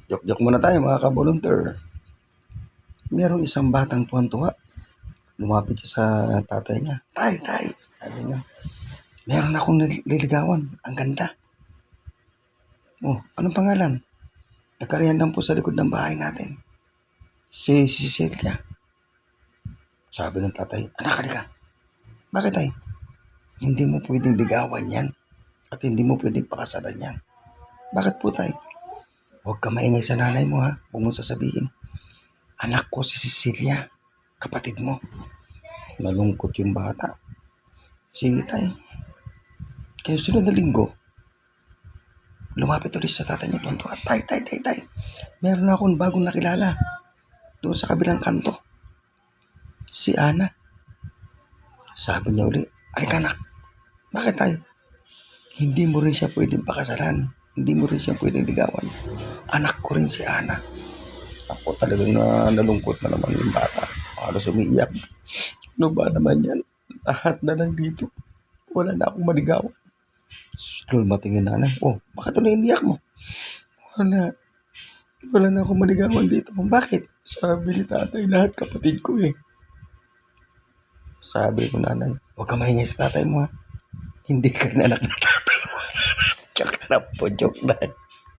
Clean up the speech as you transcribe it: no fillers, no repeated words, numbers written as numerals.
Joke-joke muna tayo mga ka-volunteer. Merong isang batang tuwan-tuwa. Lumapit siya sa tatay niya. Tay, sabi niya, meron akong nililigawan. Ang ganda. Oh, anong pangalan? Nagkarihan lang po sa likod ng bahay natin. Si Cecilia. Sabi ng tatay, anak, halika. Bakit tay? Hindi mo pwedeng ligawan yan. At hindi mo pwedeng pakasalan yan. Bakit po tay? Huwag ka maingay sa nanay mo ha. Huwag mo sasabihin. Anak ko si Cecilia. Kapatid mo. Nalungkot yung bata. Sige tay. Kaya sunod na linggo, lumapit ulit sa tatay niya. Tuwan-tuwa. Tay. Meron akong bagong nakilala. Doon sa kabilang kanto. Si Ana. Sabi niya ulit, alika anak. Bakit tay? Hindi mo rin siya pwedeng pakasalan. Hindi mo rin siya pwedeng ligawan. Anak ko rin si Ana. Ako talagang nalungkot na naman yung bata. Halos umiiyak. Ano ba naman yan? Lahat na lang dito. Wala na akong maligawan. Lumating yung nanay. Oh, bakit ulit iniyak mo? Wala na akong maligawan dito. Bakit? Sabi ni tatay, lahat kapatid ko eh. Sabi ko nanay, huwag ka maingay sa tatay mo ha. Hindi ka na anak na tatay mo. Joke na po, joke na.